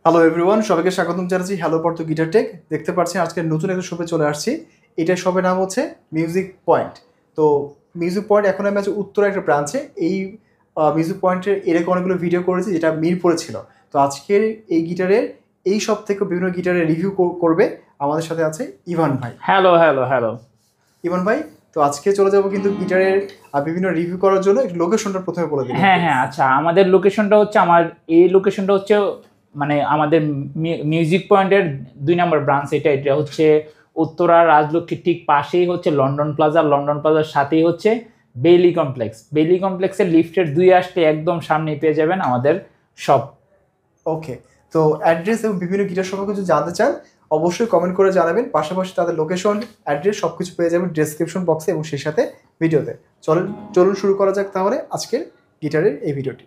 Hello everyone, সবাইকে স্বাগতম জানাচ্ছি হ্যালো পর্তো গিটার টেক। দেখতে পাচ্ছেন আজকে নতুন একটা শপে চলে আসছি। এটার শপের নাম হচ্ছে মিউজিক পয়েন্ট। তো মিউজিক পয়েন্ট এখন আমি আছি উত্তরা একটা ব্রাঞ্চে। এই মিউজিক পয়েন্টের এরকম অনেকগুলো ভিডিও করেছি যেটা মিরপুরে ছিল। তো আজকের এই গিটারের এই সব থেকে বিভিন্ন গিটারের রিভিউ করবে আমাদের সাথে আছে ইভান ভাই। হ্যালো হ্যালো হ্যালো ইভান ভাই, তো আজকে চলে যাবো কিন্তু গিটারের বিভিন্ন রিভিউ করার জন্য। লোকেশনটা প্রথমে বলে দিন। হ্যাঁ হ্যাঁ আচ্ছা, আমাদের লোকেশনটা হচ্ছে এই লোকেশনটা হচ্ছে মানে আমাদের মিউজিক পয়েন্টের 2 নম্বর ব্রাঞ্চ। এটা হচ্ছে উত্তরা রাজলক্ষ্মীর ঠিক পাশেই হচ্ছে লন্ডন প্লাজার সাথেই হচ্ছে বেইলি কমপ্লেক্সের লিফটের 2 আসলে একদম সামনে পেয়ে যাবেন আমাদের শপ। ওকে, তো অ্যাড্রেস এবং বিভিন্ন গিটার সম্পর্কে যদি জানতে চান অবশ্যই কমেন্ট করে জানাবেন। পাশাপাশি তাদের লোকেশন, অ্যাড্রেস সব কিছু পেয়ে যাবেন ডেসক্রিপশন বক্সে এবং সেই সাথে ভিডিওতে। চলুন শুরু করা যাক তাহলে আজকের গিটারের এই ভিডিওটি।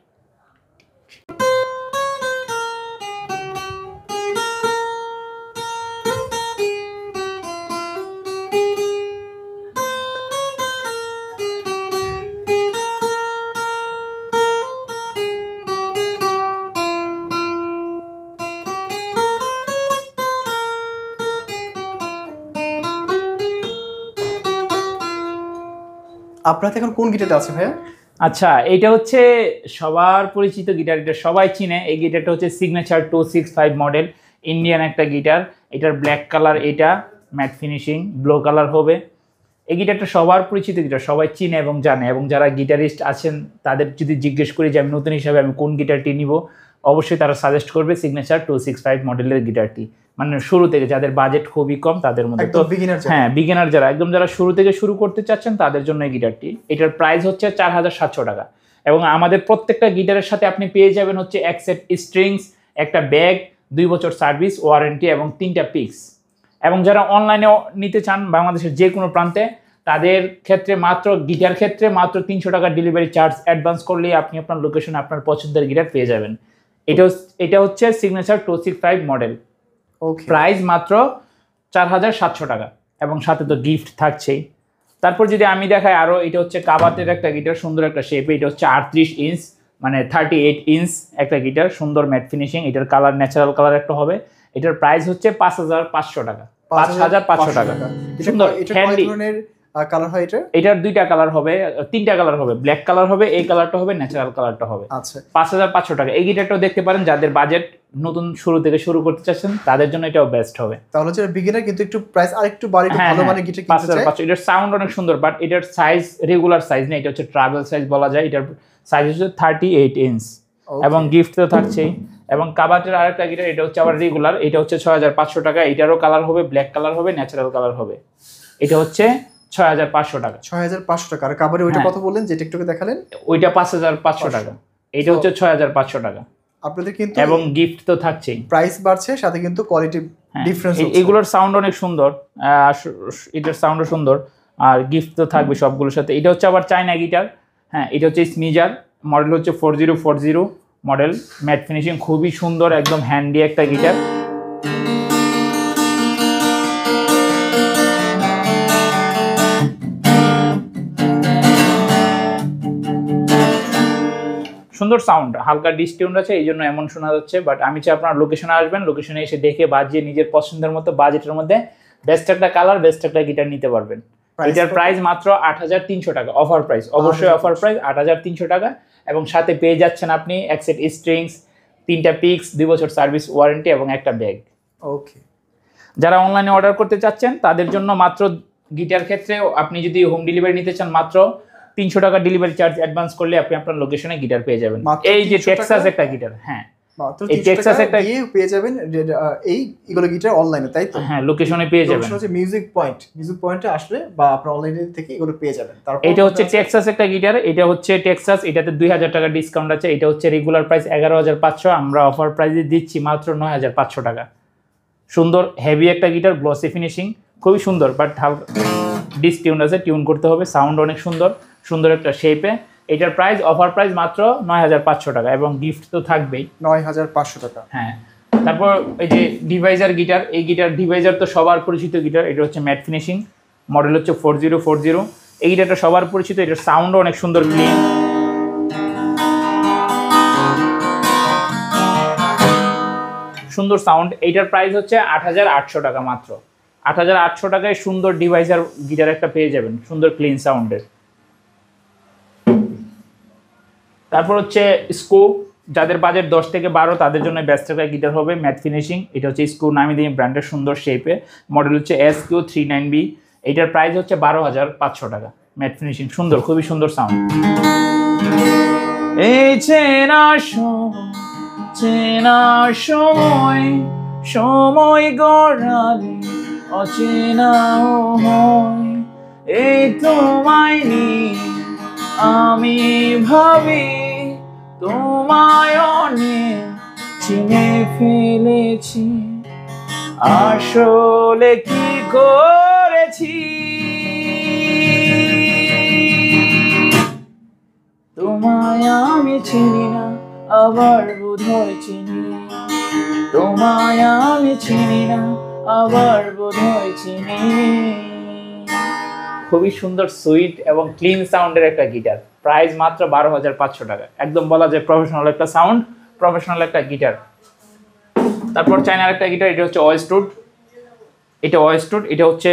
আপনার এখন কোন গিটারটা আছে ভাইয়া? আচ্ছা, এটা হচ্ছে সবার পরিচিত গিটার, এটা সবাই চিনে। এই গিটারটা হচ্ছে সিগনেচার 265 মডেল, ইন্ডিয়ান একটা গিটার। এটার ব্ল্যাক কালার, এটা ম্যাট ফিনিশিং ব্লু কালার হবে। এই গিটারটা সবার পরিচিত গিটার, সবাই চিনে এবং জানে। এবং যারা গিটারিস্ট আছেন তাদের যদি জিজ্ঞেস করি যে আমি নতুন হিসাবে আমি কোন গিটারটি নিব, অবশ্যই তারা সাজেস্ট করবে সিগনেচার 265 মডেলের গিটারটি। মানে শুরু থেকে যাদের বাজেট খুবই কম তাদের মধ্যে, তো হ্যাঁ বিগিনার যারা একদম যারা শুরু থেকে শুরু করতে চাচ্ছেন তাদের জন্য এই গিটারটি। এটার প্রাইস হচ্ছে 4700 টাকা। এবং আমাদের প্রত্যেকটা গিটারের সাথে আপনি পেয়ে যাবেন হচ্ছে এক সেট স্ট্রিংস, একটা ব্যাগ, 2 বছর সার্ভিস ওয়ারেন্টি এবং 3টা পিক্স। এবং যারা অনলাইনেও নিতে চান বাংলাদেশের যে কোনো প্রান্তে, তাদের ক্ষেত্রে গিটার ক্ষেত্রে মাত্র 300 টাকা ডেলিভারি চার্জ অ্যাডভান্স করলেই আপনি আপনার লোকেশনে আপনার পছন্দের গিটার পেয়ে যাবেন। এটা হচ্ছে সিগনেচার 265 মডেল। প্রাইস মাত্র 4700 টাকা এবং সাথে তো গিফট থাকছেই। তারপর যদি আমি দেখাই আরও, এটা হচ্ছে কাবাতের একটা গিটার, সুন্দর একটা শেপে। এটা হচ্ছে 38 ইঞ্চ মানে 38 ইঞ্চ একটা গিটার, সুন্দর ম্যাট ফিনিশিং। এটার কালার ন্যাচারাল কালার একটা হবে। এটার প্রাইস হচ্ছে 5500 টাকা। 5500 টাকা। সুন্দর হ্যান্ডি কালার হয় এটার 2টা কালার হবে, 3টা কালার হবে। ব্ল্যাক কালার হবে, এই কালারটা হবে, ন্যাচারাল কালারটা হবে। আচ্ছা, 5500 টাকা। এই গিটারটাও দেখতে পারেন, যাদের বাজেট নতুন শুরু থেকে শুরু করতে চাচ্ছেন তাদের জন্য এটাও বেস্ট হবে। তাহলে হচ্ছে বিগিনার কিন্তু একটু প্রাইস আরেকটু বাড়ে, ভালো মানে গিটার কিনতে চাই। 5500। এটার সাউন্ড অনেক সুন্দর, বাট এটার সাইজ রেগুলার সাইজ না, এটা হচ্ছে ট্রাভেল সাইজ বলা যায়। এটার সাইজ হচ্ছে 38 ইঞ্চ এবং গিফট তো থাকছেই। এবং কাবাটের আরেকটা গিটার, এটা হচ্ছে আবার রেগুলার, এটা হচ্ছে 6500 টাকা। এটারও কালার হবে, ব্ল্যাক কালার হবে, ন্যাচারাল কালার হবে। এটা হচ্ছে 6500 টাকা। 6500 টাকা। আর কাবারে ওইটা কত বললেন যেটা একটু দেখালেন? ওইটা 5500 টাকা। এটা হচ্ছে 6500 টাকা। আপনাদের কিন্তু এবং গিফট তো থাকছেই। প্রাইস বাড়ছে, সাথে কিন্তু কোয়ালিটি ডিফারেন্স হচ্ছে। এগুলোর সাউন্ড অনেক সুন্দর, এটার সাউন্ডও সুন্দর, আর গিফট তো থাকবে সবগুলোর সাথে। এটা হচ্ছে আবার চায়না গিটার। হ্যাঁ, এটা হচ্ছে স্মিজার মডেল, হচ্ছে 4040 মডেল, ম্যাট ফিনিশিং, খুবই সুন্দর, একদম হ্যান্ডি একটা গিটার। সুন্দর সাউন্ড, হালকা ডিসটিউন আছে, এই জন্য এমন শোনা যাচ্ছে। বাট আমি চাই আপনার লোকেশনে আসবেন, লোকেশনে এসে দেখে বাজিয়ে নিজের পছন্দের মতো বাজেটের মধ্যে বেস্ট একটা কালার, বেস্ট একটা গিটার নিতে পারবেন। এটার প্রাইস মাত্র 8300 টাকা, অফার প্রাইস, অবশ্যই অফার প্রাইস 8300 টাকা। এবং সাথে পেয়ে যাচ্ছেন আপনি এক সেট স্ট্রিংস, 3টা পিক্স, 2 বছর সার্ভিস ওয়ারেন্টি এবং একটা ব্যাগ। ওকে, যারা অনলাইনে অর্ডার করতে চাচ্ছেন তাদের জন্য মাত্র গিটার ক্ষেত্রে আপনি যদি হোম ডেলিভারি নিতে চান, মাত্র 300 টাকা ডেলিভারি চার্জ অ্যাডভান্স করলে আপনি আপনার লোকেশনে গিটার পেয়ে যাবেন। এই যে টেক্সাস একটা গিটার, হ্যাঁ এই টেক্সাস একটা পেয়ে যাবেন এই এগুলো গিটার অনলাইনে, তাই তো? হ্যাঁ, লোকেশনে পেয়ে যাবেন। লোকেশন হচ্ছে মিউজিক পয়েন্টে আসলে বা আপনার অনলাইনে থেকে এগুলো পেয়ে যাবেন। তারপর এটা হচ্ছে টেক্সাস একটা গিটার, এটা হচ্ছে টেক্সাস, এটাতে 2000 টাকা ডিসকাউন্ট আছে। এটা হচ্ছে রেগুলার প্রাইস 11500, আমরা অফার প্রাইসে দিচ্ছি মাত্র 9500 টাকা। সুন্দর হেভি একটা গিটার, গ্লসি ফিনিশিং, খুবই সুন্দর, বাট হালকা ডিসটিউন আছে, টিউন করতে হবে। সাউন্ড অনেক সুন্দর, সুন্দর একটা শেপে। এটার প্রাইস অফার প্রাইস মাত্র 9500 টাকা এবং গিফট তো থাকবেই 9500 টাকা। হ্যাঁ, তারপর এই যে ডিভাইজার গিটার, এই গিটার ডিভাইজার তো সবার পরিচিত গিটার। এটা হচ্ছে ম্যাট ফিনিশিং, মডেল হচ্ছে 4040। এই গিটারটা সবার পরিচিত, এটার সাউন্ডও অনেক সুন্দর, ক্লিন। সুন্দর সাউন্ড। এইটার প্রাইস হচ্ছে 8800 টাকা মাত্র। 8800 টাকায় সুন্দর ডিভাইসার গিটার একটা পেয়ে যাবেন, সুন্দর ক্লিন সাউন্ডের। তারপর হচ্ছে স্কোপ, যাদের বাজেট 10 থেকে 12 তাদের জন্য বেস্ট একটা গিটার হবে, ম্যাট ফিনিশিং। এটা হচ্ছে স্কোপ নামি দিয়ে ব্র্যান্ডের, সুন্দর শেপে, মডেল হচ্ছে SQ39B। এটার প্রাইস হচ্ছে 12500 টাকা, ম্যাট ফিনিশিং, সুন্দর, খুবই সুন্দর সাউন্ড। এই চেনা সময়, সময় গড়ালে অচেনা হয়, এই তোমায় নিয়ে আমি ভাবি, তোমায় অনেক চিনে ফেলেছি, আসলে কি করেছি, তোমায় আমি চিনি না আবার বোধহয় চিনি, তোমায় আমি চিনি না আবার বোধহয় চিনি। খুবই সুন্দর সুইট এবং ক্লিন সাউন্ডের একটা গিটার, প্রাইস মাত্র 12500 টাকা। একদম বলা যায় প্রফেশনাল একটা সাউন্ড, প্রফেশনাল একটা গিটার। তারপর চায়নার একটা গিটার, এটা হচ্ছে ওয়েস্টউড। এটা হচ্ছে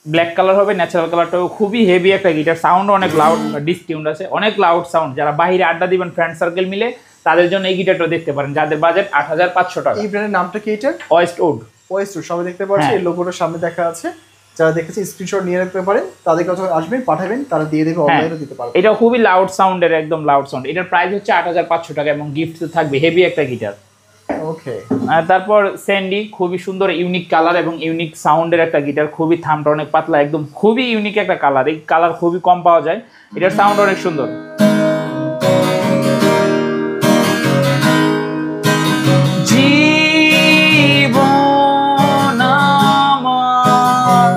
ব্ল্যাক কালার হবে, ন্যাচারাল কালারটাও খুবই হেভি একটা গিটার, সাউন্ড অনেক লাউড, ডিসটিউন আছে, অনেক লাউড সাউন্ড। যারা বাইরে আড্ডা দিবেন ফ্রেন্ড সার্কেল মিলে, তাদের জন্য এই গিটারটা দেখতে পারেন, যাদের বাজেট 8500 টাকা। এই ব্র্যান্ডের নামটা কি? এটা ওয়েস্টউড। সবাই দেখতে পাচ্ছে, এই লোগোটার সামনে দেখা আছে। যারা দেখেছে স্ক্রিনশট নিয়ে রাখতে পারেন, তাদের কাছে আসবেন, পাঠাবেন, তারা দিয়ে দেবে, অনলাইনে দিতে পারবে। এটা খুবই লাউড সাউন্ডের, একদম লাউড সাউন্ড। এটার প্রাইস হচ্ছে 8500 টাকা এবং গিফট থাকবে, হেভি একটা গিটার। ওকে। তারপর স্যান্ডি, খুবই সুন্দর ইউনিক কালার এবং ইউনিক সাউন্ডের একটা গিটার, খুবই থামটা অনেক পাতলা, একদম খুবই ইউনিক একটা কালার। এই কালার খুবই কম পাওয়া যায়, এটার সাউন্ড অনেক সুন্দর। জীবন আমার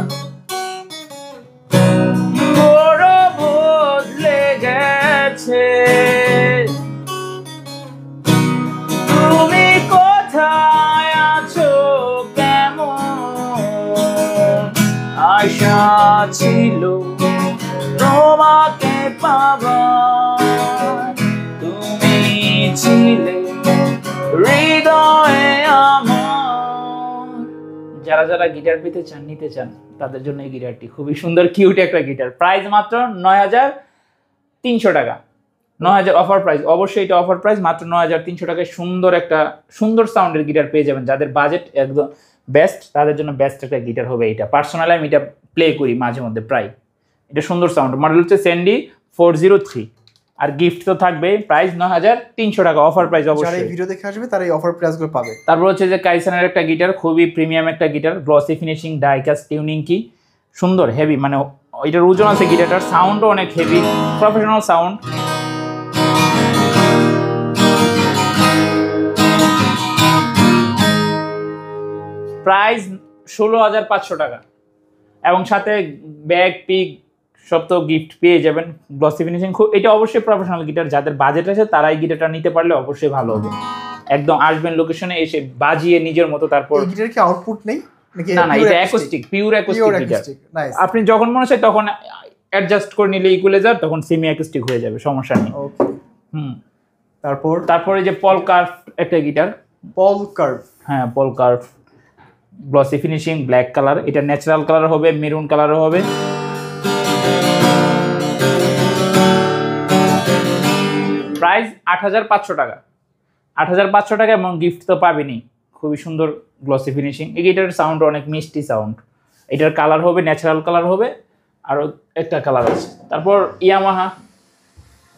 বড় বদলে গেছে, তুমি কোথায় আছো, কেমন আশা ছিল তোমাকে পাবার, তুমি ছিলে হৃদয়ে আমার। যারা যারা গিটার পেতে চান, নিতে চান, তাদের জন্য এই গিটারটি খুবই সুন্দর, কিউট একটা গিটার। প্রাইস মাত্র 9300 টাকা। 9000 অফার প্রাইস, অবশ্যই এটা অফার প্রাইস, মাত্র 9300 টাকায় সুন্দর একটা সুন্দর সাউন্ডের গিটার পেয়ে যাবেন। যাদের বাজেট একদম বেস্ট, তাদের জন্য বেস্ট একটা গিটার হবে এটা। পার্সোনালি আমি এটা প্লে করি মাঝে মধ্যে প্রায়। এটা সুন্দর সাউন্ড, মডেল হচ্ছে স্যান্ডি 403। আর গিফট তো থাকবে, প্রাইস 9300 টাকা, অফার প্রাইস যারা এই অবশ্যই। ভিডিও দেখে আসবে তারা এই অফার প্রাইসগুলো পাবে। তারপর হচ্ছে যে কাইসানের একটা গিটার, খুবই প্রিমিয়াম একটা guitar, glossy finishing, die-cast tuning কি, সুন্দর হেভি, মানে এটার ওজন আছে গিটারটার, সাউন্ডও অনেক হেভি, প্রফেশনাল সাউন্ড। প্রাইস 16500 টাকা এবং সাথে ব্যাগ পিক সব তো গিফট পেয়ে যাবেন। গ্লসি ফিনিশিং, খুব, এটা অবশ্যই প্রফেশনাল গিটার, যাদের বাজেট আছে তারা এই গিটারটা নিতে পারলে অবশ্যই ভালো হবে। একদম আসবেন লোকেশনে, এসে বাজিয়ে নিজের মতো। তারপর এই গিটারে কি আউটপুট নেই নাকি? না, এটা অ্যাকোস্টিক, পিওর অ্যাকোস্টিক গিটার। আপনি যখন মনে চায় তখন অ্যাডজাস্ট করে নিলে ইকুয়ালাইজার, তখন সেমি অ্যাকোস্টিক হয়ে যাবে, সমস্যা নেই। ওকে। তারপরে যে পল কার্ভ একটা গিটার, পল কার্ভ, হ্যাঁ পল curve, glossy finishing, black colour, এটা ন্যাচারাল কালার হবে, মেরুন কালারও হবে। প্রাইস 8500 টাকা। 8500 টাকা এবং গিফট তো পাবেনি। খুবই সুন্দর গ্লসি ফিনিশিং, এই গিটারের সাউন্ড অনেক মিষ্টি সাউন্ড। এটার কালার হবে ন্যাচারাল কালার হবে, আরও একটা কালার আছে। তারপর ইয়ামাহা,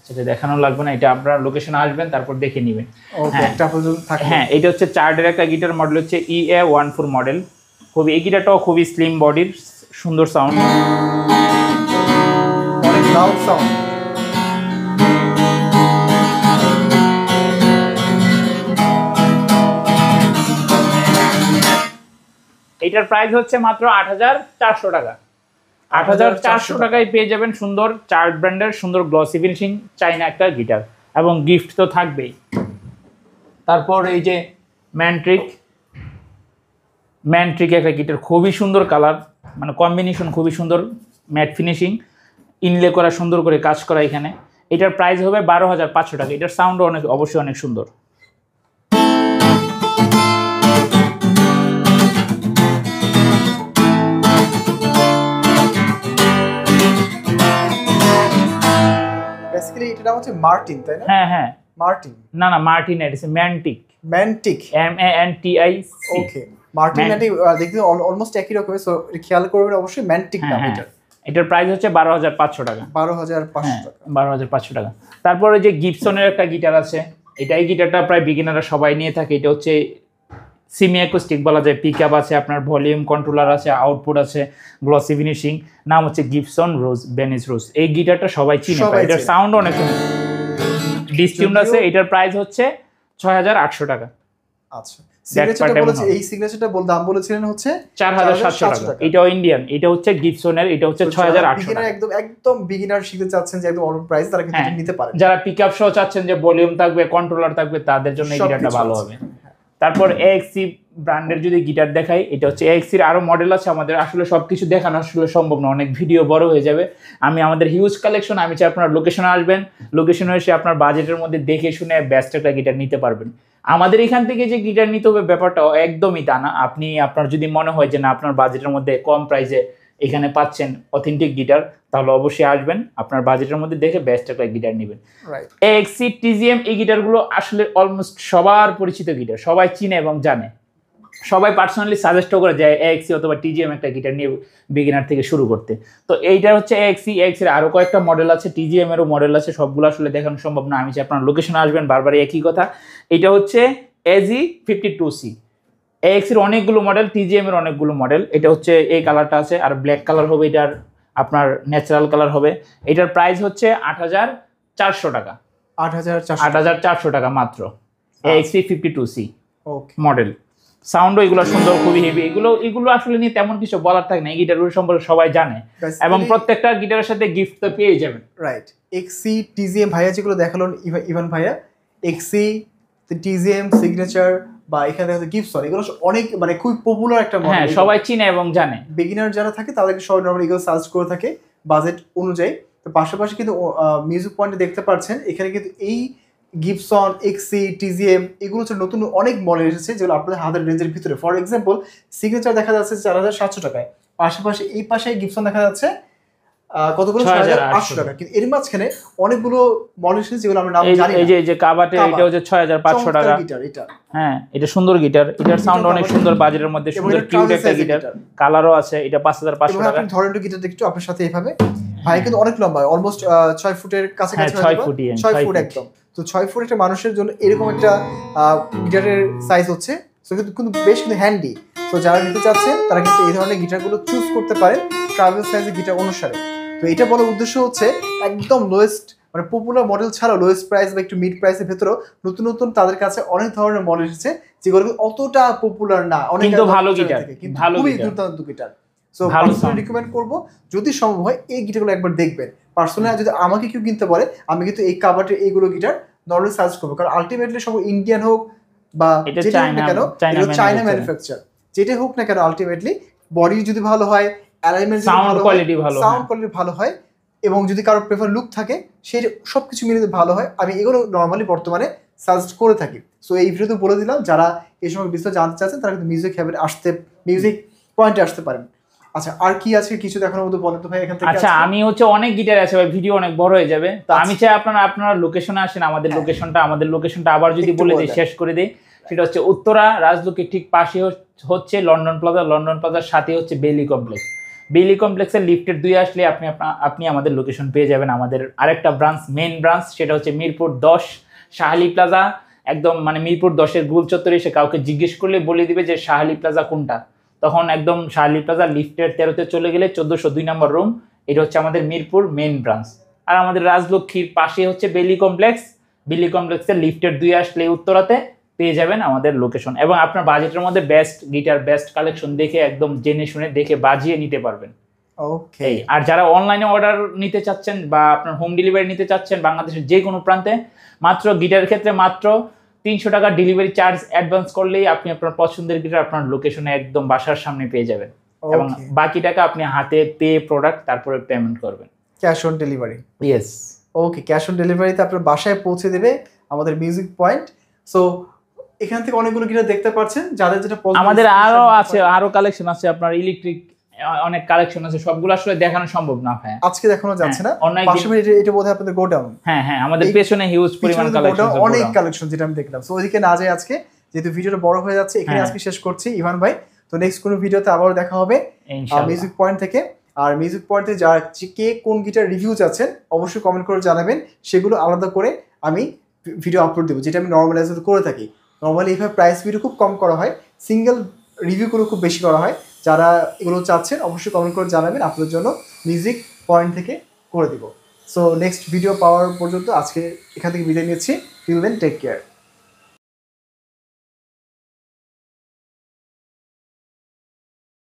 সেটা দেখানো লাগবে না, এটা আপনারা লোকেশনে আসবেন তারপর দেখে নেবেন। হ্যাঁ, এটা হচ্ছে চার্ডের একটা গিটার, মডেল হচ্ছে EA14 মডেল। খুবই, এই গিটারটাও খুবই স্লিম বডির, সুন্দর সাউন্ড, অনেক লাউড সাউন্ড। এটার প্রাইস হচ্ছে মাত্র 8400 টাকা। 8400 টাকায় পেয়ে যাবেন সুন্দর চার্ট ব্র্যান্ডের সুন্দর গ্লসি ফিনিশিং চাইনা একটা গিটার, এবং গিফট তো থাকবেই। তারপর এই যে ম্যান্ট্রিক একটা গিটার, খুবই সুন্দর কালার, মানে কম্বিনেশন খুবই সুন্দর, ম্যাট ফিনিশিং, ইনলে করা, সুন্দর করে কাজ করা এখানে। এটার প্রাইস হবে 12500 টাকা। এটার সাউন্ডও অবশ্যই অনেক সুন্দর। নাম হচ্ছে মার্টিন, তাই না? হ্যাঁ হ্যাঁ, মার্টিন না না মার্টিন এটা ম্যান্টিক, ম্যান্টিক, MANTIC। ওকে। মার্টিন ম্যান্টিক দেখতে অলমোস্ট একই রকমের, সো খেয়াল করবেন অবশ্যই ম্যান্টিক নাম এটা। এটার প্রাইস হচ্ছে 12,500 টাকা। 12,500 টাকা। 12,500 টাকা। তারপরে যে গিবসনের একটা গিটার আছে, এই গিটারটা প্রায় বিগিনাররা সবাই নিয়ে থাকে। এটা হচ্ছে সেমি অ্যাকুস্টিক বলা যায়, পিক আপ আছে, আপনার ভলিউম কন্ট্রোলার আছে, আউটপুট আছে, গ্লসি ফিনিশিং। নাম হচ্ছে গিবসন রোজ, বেনিস রোজ। এই গিটারটা সবাই চিনে, এটার সাউন্ড অনেক ডিস্টিউন্ড আছে। এটার প্রাইস হচ্ছে 6,800 টাকা। আচ্ছা, সিগনেচারটা বলেছে, এই সিগনেচারটা দাম বলেছিলেন হচ্ছে 4,700 টাকা। এটাও ইন্ডিয়ান, এটা হচ্ছে গিবসনের, এটা হচ্ছে 6,800 টাকা। একদম বিগিনার শিখতে চাচ্ছেন যে একদম অল্প প্রাইস, তারা কিন্তু নিতে পারে। যারা পিকআপ সহ চাচ্ছেন যে ভলিউম থাকবে, কন্ট্রোলার থাকবে, তাদের জন্য এই গিটারটা ভালো হবে। তারপর AXC ব্র্যান্ডের যদি গিটার দেখাই, এটা হচ্ছে AXC এর আরো মডেল আছে। আমাদের আসলে সবকিছু দেখানো আসলে সম্ভব না, অনেক ভিডিও বড় হয়ে যাবে। আমাদের হিউজ কালেকশন, আমি চাই আপনার লোকেশনে আসবেন, লোকেশনে এসে আপনার বাজেটের মধ্যে দেখে শুনে বেস্ট একটা গিটার নিতে পারবেন। আমাদের এখান থেকে যে গিটার নিতে হবে ব্যাপারটা একদমই তা না। আপনার যদি মনে হয় যে না আপনার বাজেটের মধ্যে কম প্রাইসে এখানে পাচ্ছেন অথেন্টিক গিটার, তাহলে অবশ্যই আসবেন, আপনার বাজেটের মধ্যে দেখে বেস্ট একটা গিটার নেবেন। AXC, TZM এই গিটারগুলো আসলে অলমোস্ট সবার পরিচিত গিটার, সবাই চিনে এবং জানে, সবাই পার্সোনালি সাজেস্টও করে যে AXC অথবা TZM একটা গিটার নিয়ে বিগিনার থেকে শুরু করতে। তো এইটা হচ্ছে AXC এর আরো কয়েকটা মডেল আছে, TZM এরও মডেল আছে, সবগুলো আসলে দেখানো সম্ভব না। আমি চাই আপনার লোকেশনে আসবেন, বারবার একই কথা। এটা হচ্ছে AG52C। AXC এর অনেকগুলো মডেল, TZM এর অনেকগুলো মডেল। এটা হচ্ছে এই কালারটা আছে, আর ব্ল্যাক কালার হবে, এটার আপনার ন্যাচারাল কালার হবে। এটার প্রাইস হচ্ছে 8,400 টাকা। 8,400 টাকা মাত্র। AXC52C model. সাউন্ডও এগুলো সুন্দর, খুবই হেভি। এগুলো আসলে নিয়ে তেমন কিছু বলার থাকে না, এই গিটারগুলো সম্পর্কে সবাই জানে, এবং প্রত্যেকটা গিটারের সাথে গিফট তো পেয়ে যাবেন। রাইট, AXC, TZM ভাইয়া যেগুলো দেখালো ইভান ভাইয়া, AXC, TZM, সিগনেচার বা এখানে দেখা যায় গিবসন, এগুলো অনেক মানে খুব পপুলার একটা মডেল। হ্যাঁ, সবাই চিনে এবং জানে। বিগিনার যারা থাকে তাদেরকে সবাই নরমালি এগুলো সার্চ করে থাকে বাজেট অনুযায়ী। তো পাশাপাশি কিন্তু মিউজিক পয়েন্টে দেখতে পাচ্ছেন এখানে কিন্তু এই গিবসন, AXC, TZM এগুলো হচ্ছে নতুন অনেক মডেল এসেছে যেগুলো আপনাদের হাতের রেঞ্জের ভিতরে। ফর এক্সাম্পল, সিগনেচার দেখা যাচ্ছে 4,700 টাকায়, পাশাপাশি এই পাশে গিবসন দেখা যাচ্ছে কতগুলো 6,800 টাকা। কিন্তু এর মাঝখানে অনেকগুলো মডেল এসেছে যেগুলো আমরা নাম জানি না। এই যে কাবাটে, এটা হচ্ছে 6,500 টাকা গিটার। এটা হ্যাঁ, এটা সুন্দর গিটার, এটার সাউন্ড অনেক সুন্দর, বাজেটের মধ্যে সুন্দর কিউট একটা গিটার, কালারও আছে। এটা 5,500 টাকা। আপনি ধরেন গিটারটা একটু আপনার সাথে এইভাবে, ভাই কিন্তু অনেক লম্বা, অলমোস্ট 6 ফুটের কাছাকাছি, 6 ফুট একদম। তো 6 ফুট একটা মানুষের জন্য এরকম একটা গিটারের সাইজ হচ্ছে, সো কিন্তু বেশ কিন্তু হ্যান্ডি। তো যারা নিতে চাচ্ছেন তারা কিন্তু এই ধরনের গিটারগুলো চুজ করতে পারে ট্রাভেল সাইজের গিটার অনুসারে। তো এটা বলার উদ্দেশ্য হচ্ছে একদম লোয়েস্ট মানে পপুলার মডেল ছাড়াও লোয়েস্ট প্রাইস বা একটু মিড প্রাইসের ভেতরেও নতুন নতুন তাদের কাছে অনেক ধরনের মডেল এসেছে যেগুলো অতটা পপুলার না, অনেক ভালো গিটার, কিন্তু খুবই দুর্দান্ত গিটার। সো পার্সোনালি রিকমেন্ড করবো যদি সম্ভব হয় এই গিটারগুলো একবার দেখবেন। পার্সোনালি যদি আমাকে কেউ কিনতে পারে, আমি কিন্তু এই কাবাটের এইগুলো গিটার নর্মালি সার্চ করবো, কারণ আলটিমেটলি সব ইন্ডিয়ান হোক বা যেটা হোক না কেন, চায়না ম্যানুফ্যাকচার যেটা হোক না কেন, আলটিমেটলি বডি যদি ভালো হয়, অ্যালাইনমেন্ট সাউন্ড কোয়ালিটি ভালো হয়, এবং যদি কারো প্রেফার লুক থাকে, সেই সবকিছু মিলে ভালো হয়, আমি এগুলো নর্মালি বর্তমানে সাজেস্ট করে থাকি। সো এই ভিডিওতে বলে দিলাম, যারা এই সময় বিস্তারিত জানতে চাচ্ছেন তারা কিন্তু মিউজিক পয়েন্টে আসতে পারেন। আচ্ছা, আর কি আছে কিছু দেখানোর মতো বলেন তো ভাই এখান থেকে? আচ্ছা, আমি হচ্ছে অনেক গিটার আছে ভাই, ভিডিও অনেক বড় হয়ে যাবে। তো আমি চাই আপনারা লোকেশনে আসেন। আমাদের লোকেশনটা আবার যদি বলে দিই, শেষ করে দিই, সেটা হচ্ছে উত্তরা রাজলক্ষ্মীর ঠিক পাশে হচ্ছে লন্ডন প্লাজার সাথে হচ্ছে বেইলি কমপ্লেক্সের লিফটের 2 আসলে আপনি আমাদের লোকেশন পেয়ে যাবেন। আমাদের আরেকটা মেইন ব্রাঞ্চ সেটা হচ্ছে মিরপুর 10 শাহালি প্লাজা। একদম মানে মিরপুর 10-এর গোল চত্বরে এসে কাউকে জিজ্ঞেস করলে বলে দিবে যে শাহালি প্লাজা কোনটা, তখন একদম শাহালি প্লাজা লিফটের 13-তে চলে গেলে 1402 নম্বর রুম, এটা হচ্ছে আমাদের মিরপুর মেইন ব্রাঞ্চ। আর আমাদের রাজলক্ষ্মীর পাশে হচ্ছে বেইলি কমপ্লেক্সের লিফটের 2 আসলে উত্তরাতে পেয়ে যাবেন আমাদের লোকেশন। এবং আপনার বাজেটের মধ্যে বেস্ট গিটার, বেস্ট কালেকশন দেখে একদম জেনে শুনে দেখে বাজিয়ে নিতে পারবেন। ওকে। আর যারা অনলাইনে অর্ডার নিতে চাচ্ছেন বা আপনার হোম ডেলিভারি নিতে চাচ্ছেন বাংলাদেশের যে কোনো প্রান্তে, মাত্র গিটারের ক্ষেত্রে মাত্র 300 টাকা ডেলিভারি চার্জ অ্যাডভান্স করলেই আপনি আপনার পছন্দের গিটার আপনার লোকেশনে একদম বাসার সামনে পেয়ে যাবেন। এবং বাকি টাকা আপনি হাতে পেয়ে প্রোডাক্ট তারপরে পেমেন্ট করবেন, cash on delivery. Yes, okay, cash on ডেলিভারিতে আপনার বাসায় পৌঁছে দেবে আমাদের মিউজিক পয়েন্ট। সো এখান থেকে অনেকগুলো গিটার দেখতে পাচ্ছেন, যাদের যেটা আমাদের আরো কালেকশন আছে। আপনার ইলেকট্রিক অনেক কালেকশন আছে, সবগুলো আসলে দেখানো সম্ভব না ভাই। আজকে দেখানো যাচ্ছে না। অনেক পাশাপাশি এটা বোধহয় আপনাদের গোডাউন। হ্যাঁ হ্যাঁ, আমাদের পেছনে হিউজ পরিমাণ কালেকশন, অনেক কালেকশন যেটা আমি দেখলাম। সো ওইদিকে না যাই আজকে, যেহেতু ভিডিওটা বড় হয়ে যাচ্ছে, এখানে আজকে শেষ করছি ইভান ভাই। তো নেক্সট কোনো ভিডিওতে আবারও দেখা হবে মিউজিক পয়েন্ট থেকে। আর মিউজিক পয়েন্টে যারা কে কোন গিটার রিভিউ চাচ্ছেন অবশ্যই কমেন্ট করে জানাবেন, সেগুলো আলাদা করে আমি ভিডিও আপলোড দেবো, যেটা আমি নর্মালাইজ করে থাকি। নর্মালি এইভাবে প্রাইস ভিডিও খুব কম করা হয়, সিঙ্গেল রিভিউগুলো খুব বেশি করা হয়। যারা এগুলো চাচ্ছেন অবশ্যই কমেন্ট করে জানাবেন, আপনাদের জন্য মিউজিক পয়েন্ট থেকে করে দিব। সো নেক্সট ভিডিও পাওয়ার পর্যন্ত আজকে এখান থেকে বিদায় নিচ্ছি। Till then take care.